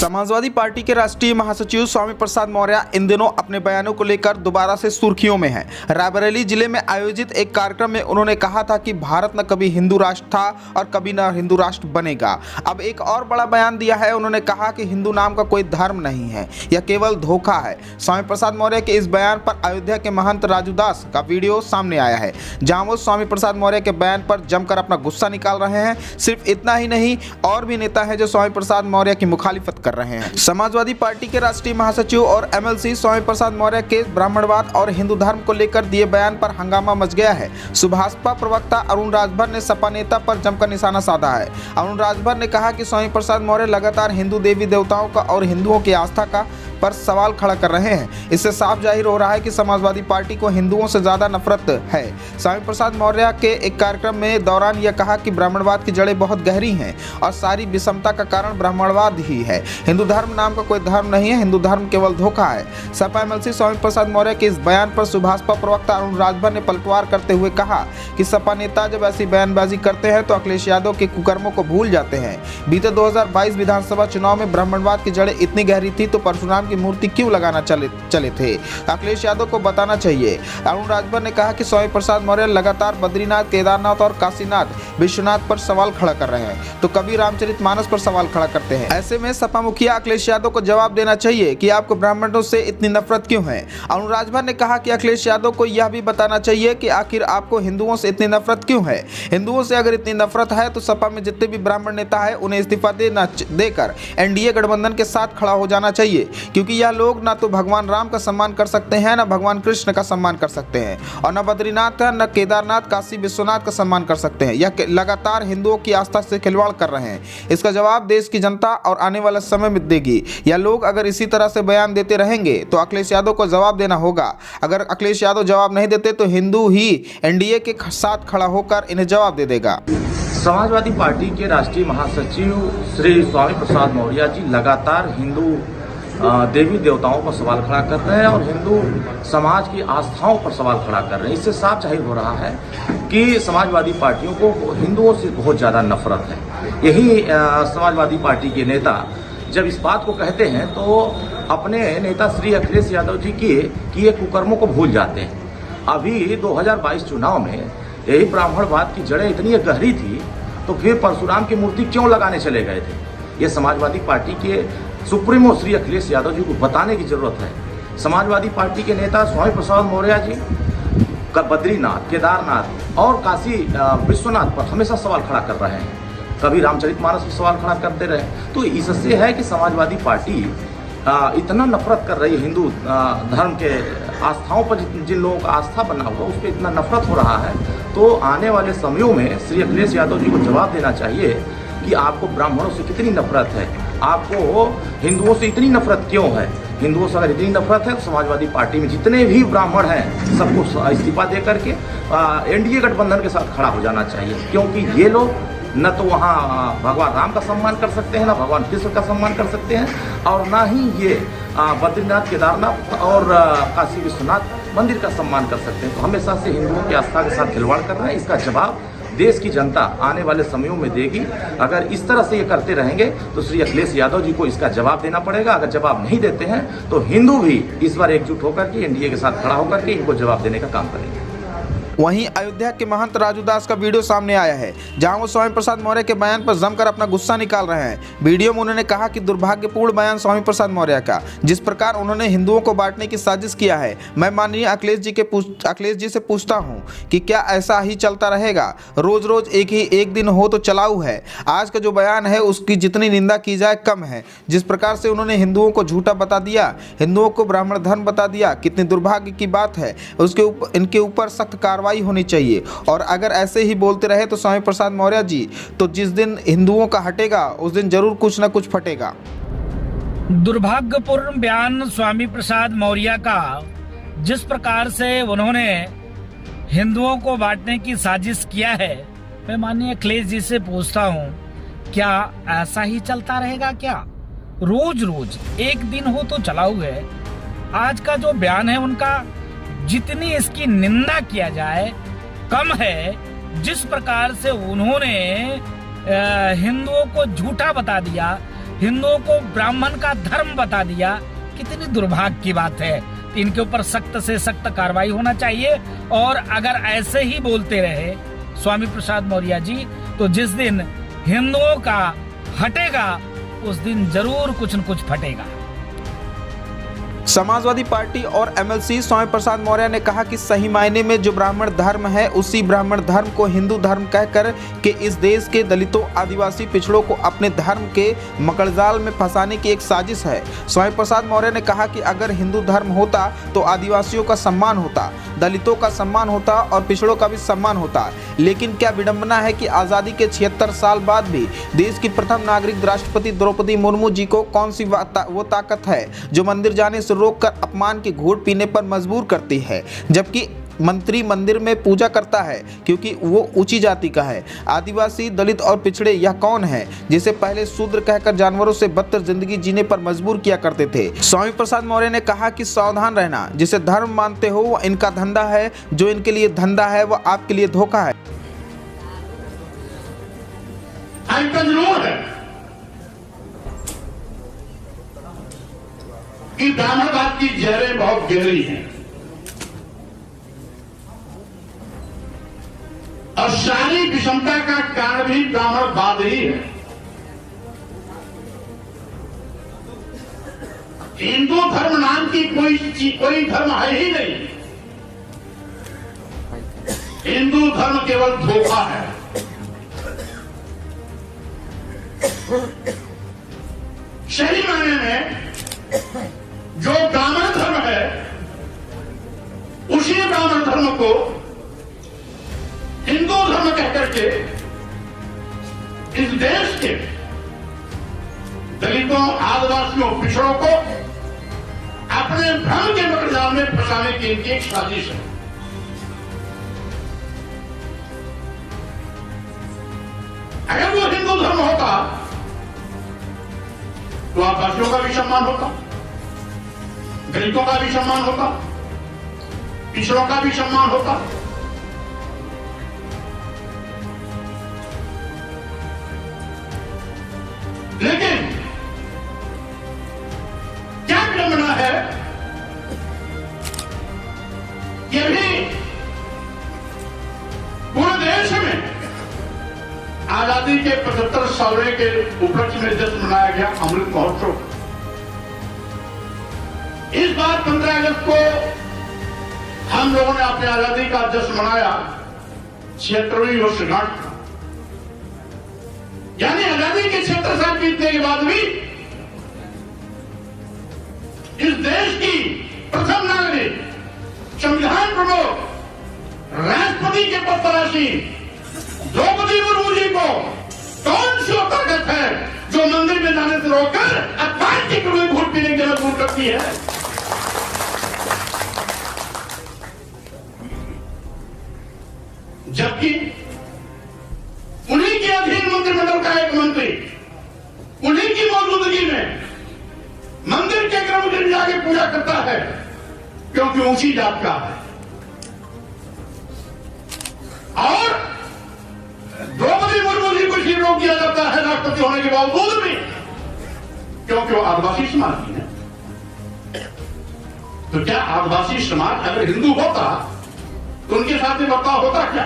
Samajwadi party के राष्ट्रीय महासचिव स्वामी प्रसाद मौर्य इन दिनों अपने बयानों को लेकर दोबारा से सुर्खियों में हैं। रायबरेली जिले में आयोजित एक कार्यक्रम में उन्होंने कहा था कि भारत न कभी हिंदू राष्ट्र था और कभी न हिंदू राष्ट्र बनेगा। अब एक और बड़ा बयान दिया है। उन्होंने कहा कि हिंदू नाम का कोई धर्म नहीं है, यह केवल धोखा है। स्वामी प्रसाद मौर्य के इस बयान पर अयोध्या के महंत राजू दास का वीडियो सामने आया है, जहां वो स्वामी प्रसाद मौर्य के बयान पर जमकर अपना गुस्सा निकाल रहे हैं। सिर्फ इतना ही नहीं, और भी नेता हैं जो स्वामी प्रसाद मौर्य की मुखालिफत कर रहे हैं। समाजवादी पार्टी के राष्ट्रीय महासचिव और एमएलसी स्वामी प्रसाद मौर्य के ब्राह्मणवाद और हिंदू धर्म को लेकर दिए बयान पर हंगामा मच गया है। सुभाषपा प्रवक्ता अरुण राजभर ने सपा नेता पर जमकर निशाना साधा है। अरुण राजभर ने कहा कि स्वामी प्रसाद मौर्य लगातार हिंदू देवी देवताओं का और हिंदुओं की आस्था का पर सवाल खड़ा कर रहे हैं। इससे साफ जाहिर हो रहा है कि समाजवादी पार्टी को हिंदुओं से ज्यादा नफरत है। स्वामी प्रसाद मौर्य के एक कार्यक्रम में दौरान यह कहा कि ब्राह्मणवाद की जड़ें बहुत गहरी हैं और सारी विषमता का कारण ब्राह्मणवाद ही है। हिंदू धर्म नाम का कोई धर्म नहीं है, हिंदू धर्म केवल धोखा है। सपा एमएलसी स्वामी प्रसाद मौर्य के इस बयान पर सुभाषपा प्रवक्ता अरुण राजभर ने पलटवार करते हुए कहा कि सपा नेता जब ऐसी बयानबाजी करते हैं तो अखिलेश यादव के कुकर्मों को भूल जाते हैं। बीते 2022 विधानसभा चुनाव में ब्राह्मणवाद की जड़ें इतनी गहरी थी तो परशुराम की मूर्ति क्यों लगाना चले थे? अखिलेश यादव को बताना चाहिए। अरुण राजभर ने कहा कि स्वामी प्रसाद मौर्य लगातार बद्रीनाथ, केदारनाथ और काशीनाथ, विश्वनाथ पर सवाल खड़ा कर रहे हैं तो कभी रामचरितमानस पर सवाल खड़ा करते हैं। ऐसे में सपा मुखिया अखिलेश यादव को जवाब देना चाहिए कि आपको ब्राह्मणों से इतनी नफरत क्यों है। अरुण राजभर ने कहा कि अखिलेश यादव को यह भी बताना चाहिए कि आखिर आपको हिंदुओं से इतनी नफरत क्यों है। हिंदुओं से अगर इतनी नफरत है तो सपा में जितने भी ब्राह्मण नेता है उन्हें इस्तीफा देकर एनडीए गठबंधन के साथ खड़ा हो जाना चाहिए, क्योंकि यह लोग ना तो भगवान राम का सम्मान कर सकते हैं, न भगवान कृष्ण का सम्मान कर सकते हैं और न बद्रीनाथ, न केदारनाथ, काशी विश्वनाथ का सम्मान कर सकते हैं। यह लगातार हिंदुओं की आस्था से खिलवाड़ कर रहे हैं। इसका जवाब देश की जनता और आने वाले समय में देगी। यह लोग अगर इसी तरह से बयान देते रहेंगे तो अखिलेश यादव को जवाब देना होगा। अगर अखिलेश यादव जवाब नहीं देते तो हिंदू ही एनडीए के साथ खड़ा होकर इन्हें जवाब दे देगा। समाजवादी पार्टी के राष्ट्रीय महासचिव श्री स्वामी प्रसाद मौर्य जी लगातार हिंदू देवी देवताओं पर सवाल खड़ा कर रहे हैं और हिंदू समाज की आस्थाओं पर सवाल खड़ा कर रहे हैं। इससे साफ जाहिर हो रहा है कि समाजवादी पार्टियों को हिंदुओं से बहुत ज़्यादा नफरत है। यही समाजवादी पार्टी के नेता जब इस बात को कहते हैं तो अपने नेता श्री अखिलेश यादव जी किए कुकर्मों को भूल जाते हैं। अभी 2022 चुनाव में यही ब्राह्मणवाद की जड़ें इतनी गहरी थी तो फिर परशुराम की मूर्ति क्यों लगाने चले गए थे? ये समाजवादी पार्टी के सुप्रीमो श्री अखिलेश यादव जी को बताने की जरूरत है। समाजवादी पार्टी के नेता स्वामी प्रसाद मौर्य जी का बद्रीनाथ, केदारनाथ और काशी विश्वनाथ पर हमेशा सवाल खड़ा कर रहे हैं, कभी रामचरितमानस पर सवाल खड़ा करते रहे। तो इससे है कि समाजवादी पार्टी इतना नफरत कर रही है हिंदू धर्म के आस्थाओं पर, जिन लोगों का आस्था बना हुआ उस पर इतना नफरत हो रहा है। तो आने वाले समयों में श्री अखिलेश यादव जी को जवाब देना चाहिए कि आपको ब्राह्मणों से कितनी नफरत है, आपको हिंदुओं से इतनी नफरत क्यों है। हिंदुओं से अगर इतनी नफरत है तो समाजवादी पार्टी में जितने भी ब्राह्मण हैं सबको इस्तीफा दे करके एनडीए गठबंधन के साथ खड़ा हो जाना चाहिए, क्योंकि ये लोग न तो वहाँ भगवान राम का सम्मान कर सकते हैं, न भगवान कृष्ण का सम्मान कर सकते हैं और ना ही ये बद्रीनाथ, केदारनाथ और काशी विश्वनाथ मंदिर का सम्मान कर सकते हैं। तो हमेशा से हिंदुओं की आस्था के साथ खिलवाड़ कर रहे हैं। इसका जवाब देश की जनता आने वाले समयों में देगी। अगर इस तरह से ये करते रहेंगे तो श्री अखिलेश यादव जी को इसका जवाब देना पड़ेगा। अगर जवाब नहीं देते हैं तो हिंदू भी इस बार एकजुट होकर के एनडीए के साथ खड़ा होकर के इनको जवाब देने का काम करेंगे। वहीं अयोध्या के महंत राजू दास का वीडियो सामने आया है, जहां वो स्वामी प्रसाद मौर्य के बयान पर जमकर अपना गुस्सा निकाल रहे हैं। वीडियो में उन्होंने कहा कि दुर्भाग्यपूर्ण बयान स्वामी प्रसाद मौर्य का, जिस प्रकार उन्होंने हिंदुओं को बांटने की साजिश किया है। मैं माननीय अखिलेश जी से पूछता हूं कि क्या ऐसा ही चलता रहेगा? रोज रोज एक दिन हो तो चलाऊ है। आज का जो बयान है उसकी जितनी निंदा की जाए कम है। जिस प्रकार से उन्होंने हिंदुओं को झूठा बता दिया, हिंदुओं को ब्राह्मण धर्म बता दिया, कितनी दुर्भाग्य की बात है। इनके ऊपर सख्त कार्रवाई होनी चाहिए और अगर ऐसे ही बोलते रहे तो स्वामी प्रसाद मौर्य जी तो जिस दिन हिंदुओं का हटेगा उस दिन जरूर कुछ न कुछ फटेगा। दुर्भाग्यपूर्ण बयान स्वामी प्रसाद मौर्य का, जिस प्रकार से उन्होंने हिंदुओं को बांटने की साजिश किया है। मैं माननीय अखिलेश जी से पूछता हूं, क्या ऐसा ही चलता रहेगा? क्या रोज रोज एक दिन हो तो चलाऊ है? आज का जो बयान है उनका, जितनी इसकी निंदा किया जाए कम है। जिस प्रकार से उन्होंने हिंदुओं को झूठा बता दिया, हिंदुओं को ब्राह्मण का धर्म बता दिया, कितनी दुर्भाग्य की बात है। इनके ऊपर सख्त से सख्त कार्रवाई होना चाहिए। और अगर ऐसे ही बोलते रहे स्वामी प्रसाद मौर्य जी, तो जिस दिन हिंदुओं का हटेगा उस दिन जरूर कुछ न कुछ फटेगा। समाजवादी पार्टी और एमएलसी स्वामी प्रसाद मौर्य ने कहा कि सही मायने में जो ब्राह्मण धर्म है, उसी ब्राह्मण धर्म को हिंदू धर्म कहकर के इस देश के दलितों, आदिवासी पिछड़ों को अपने धर्म के मकड़जाल में फंसाने की एक साजिश है। स्वामी प्रसाद मौर्य ने कहा कि अगर हिंदू धर्म होता तो आदिवासियों का सम्मान होता, दलितों का सम्मान होता और पिछड़ों का भी सम्मान होता। लेकिन क्या विडंबना है कि आज़ादी के 76 साल बाद भी देश की प्रथम नागरिक राष्ट्रपति द्रौपदी मुर्मू जी को कौन सी वो ताकत है जो मंदिर जाने से रोककर अपमान की घूंट पीने पर मजबूर करती है, जबकि मंत्री मंदिर में पूजा करता है क्योंकि वो ऊंची जाति का है। आदिवासी, दलित और पिछड़े यह कौन है जिसे पहले शूद्र कहकर जानवरों से बदतर जिंदगी जीने पर मजबूर किया करते थे। स्वामी प्रसाद मौर्य ने कहा कि सावधान रहना, जिसे धर्म मानते हो वो इनका धंधा है, जो इनके लिए धंधा है वो आपके लिए धोखा है। कि ब्राह्मणवाद की जहरें बहुत गहरी हैं और सारी विषमता का कारण भी ब्राह्मणवाद ही है। हिंदू धर्म नाम की कोई धर्म है ही नहीं। हिंदू धर्म केवल धोखा है। सही मायने में जो ब्राह्मण धर्म है, उसी ब्राह्मण धर्म को हिंदू धर्म कहकर के इस देश के दलितों, आदिवासियों, पिछड़ों को अपने भ्रम के मकड़जाल में फंसाने की इनकी एक साजिश है। अगर वो हिंदू धर्म होता तो आदिवासियों का भी सम्मान होता, दलितों का भी सम्मान होता, पिछड़ों का भी सम्मान होता। लेकिन क्या विडंबना है, यह भी पूरे देश में आजादी के 75 साल के उपलक्ष्य में जश्न मनाया गया अमृत महोत्सव। इस बार 15 अगस्त को हम लोगों ने अपनी आजादी का जश्न मनाया 76वीं वर्षगांठ। यानी आजादी के 76 साल बीतने के बाद भी इस देश की प्रथम नागरिक, संविधान प्रमुख, राष्ट्रपति के पद पर आसीन द्रौपदी मुर्मू जी को कौन सी ताकत है जो मंदिर में जाने से रोककर अपमान की कड़वी घूंट पीने के मजबूर करती है। जबकि उन्हीं के अधीन मंत्रिमंडल का एक मंत्री उन्हीं की मौजूदगी में मंदिर के गर्भगृह में जाके पूजा करता है क्योंकि ऊंची जात का है, और द्रौपदी मुर्मू जी को इसलिए रोक दिया जाता है राष्ट्रपति होने के बावजूद भी क्योंकि वो आदिवासी समाज की है। तो क्या आदिवासी समाज अगर हिंदू होता तो उनके साथ में बर्ताव होता क्या?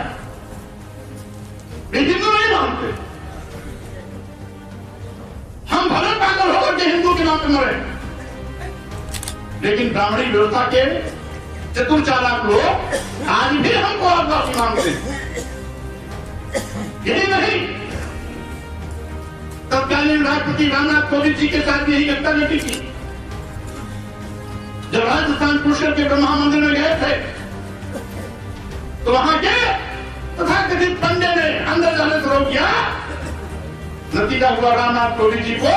वे हिंदू नहीं मानते। हम भले पागल होकर के हिंदू के नाम पे मरे, लेकिन ब्राह्मणी व्यवस्था के चतुर चालाक लोग आज भी हमको आदिवासी मानते हैं। यही नहीं, तत्कालीन राष्ट्रपति रामनाथ कोविंद जी के साथ यही घटना घटी थी। जब राजस्थान पुष्कर के ब्रह्मा मंदिर में गए थे तो वहां के तथाकथित पंडे ने अंदर जाने से रोक दिया। नतीजा हुआ रामनाथ कोविंद जी को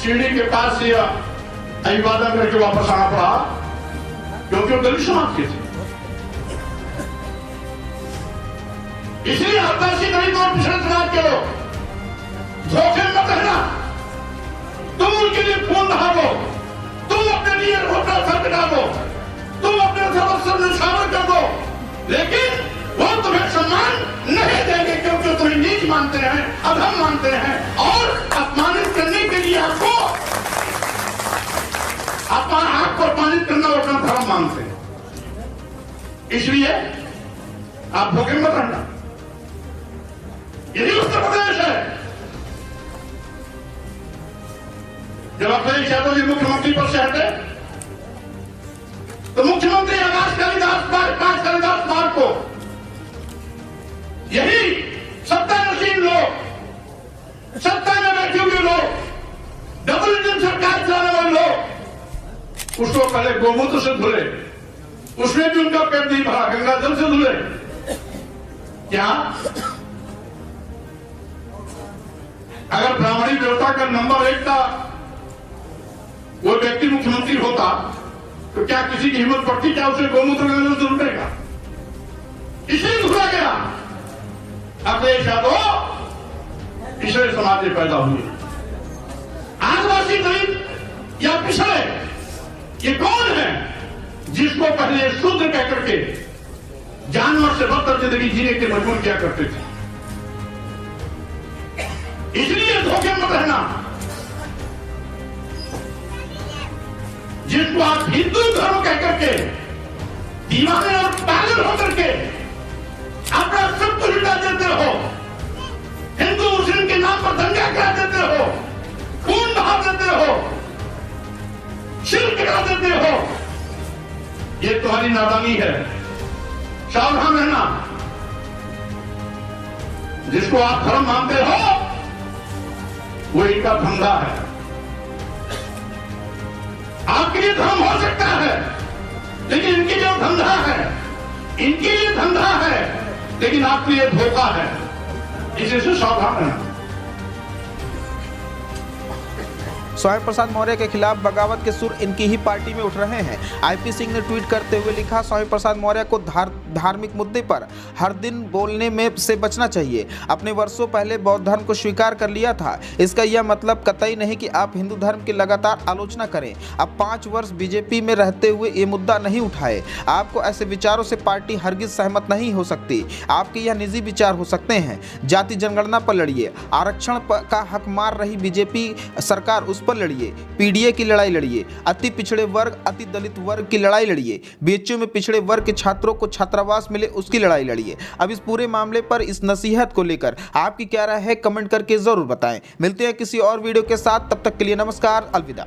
सीढ़ी के पास से अभिवादन करके वापस आना पड़ा क्योंकि वो दलित समाज के थे। इसलिए आदिवासी दलित और पिछड़े समाज के लोग धोखे मत रहना। तुम उनके लिए खून बहाओ, तुम अपने लिए अपना सर कटाओ, तुम अपने सर्वस्व निछावर कर दो, लेकिन वो तुम्हें सम्मान नहीं देंगे क्योंकि तुम्हें नीच मानते हैं, अधम मानते हैं और अपमानित करने के लिए आपको अपमानित करना और अपना धर्म मानते हैं। इसलिए आप भूखे मत रहना। यही उत्तर प्रदेश है। जब अखिलेश यादव जी मुख्यमंत्री पद से हटे तो मुख्यमंत्री आकाश कालिदास पार्क को यही सत्तानशीन लोग, सत्ता में बैठे हुए लोग, डबल इंजन सरकार चलाने वाले लोग उसको पहले गोमूत्र से धुले, उसमें भी उनका पेट नहीं भरा, गंगा जल से धुले। क्या अगर ब्राह्मणी देवता का नंबर 1 था वो व्यक्ति मुख्यमंत्री होता तो क्या किसी की हिम्मत पड़ती क्या उसे गोमूत्र गंगा जल से धुलेगा? इसलिए धुला गया। अखिलेश यादव पिछड़े समाज से पैदा हुए, आदिवासी दलित या पिछड़े, ये कौन है जिसको पहले शूद्र कह करके जानवर से बदतर जिंदगी जीने के मजबूर किया करते थे? इसलिए धोखे मत रहना। जिसको आप हिंदू धर्म कह करके दीवाने और पागल होकर के अपना सब कुछ लुटा देते हो, हिंदू मुस्लिम के नाम पर दंगा करा देते हो, खून बहा देते हो, शिर्क करा देते हो, ये तुम्हारी नादानी है। सावधान रहना। जिसको आप धर्म मानते हो वो इनका धंधा है। आपके लिए धर्म हो सकता है लेकिन इनके लिए धंधा है, इनके लिए धंधा है लेकिन आपके लिए धोखा है। इसी से सावधान रहना। स्वामी प्रसाद मौर्य के खिलाफ बगावत के सुर इनकी ही पार्टी में उठ रहे हैं। आईपी सिंह ने ट्वीट करते हुए लिखा, स्वामी प्रसाद मौर्य को धार्मिक मुद्दे पर हर दिन बोलने में से बचना चाहिए। अपने वर्षों पहले बौद्ध धर्म को स्वीकार कर लिया था। इसका यह मतलब कतई नहीं कि आप हिंदू धर्म की लगातार आलोचना करें। अब 5 वर्ष बीजेपी में रहते हुए ये मुद्दा नहीं उठाए। आपको ऐसे विचारों से पार्टी हरगिज सहमत नहीं हो सकती। आपके यह निजी विचार हो सकते हैं। जाति जनगणना पर लड़िए, आरक्षण का हक मार रही बीजेपी सरकार उस पर लड़िए, पीडीए की लड़ाई लड़िए, अति पिछड़े वर्ग अति दलित वर्ग की लड़ाई लड़िए, बीएचयू में पिछड़े वर्ग के छात्रों को छात्रावास मिले उसकी लड़ाई लड़िए। अब इस पूरे मामले पर, इस नसीहत को लेकर आपकी क्या राय है कमेंट करके जरूर बताएं। मिलते हैं किसी और वीडियो के साथ, तब तक के लिए नमस्कार, अलविदा।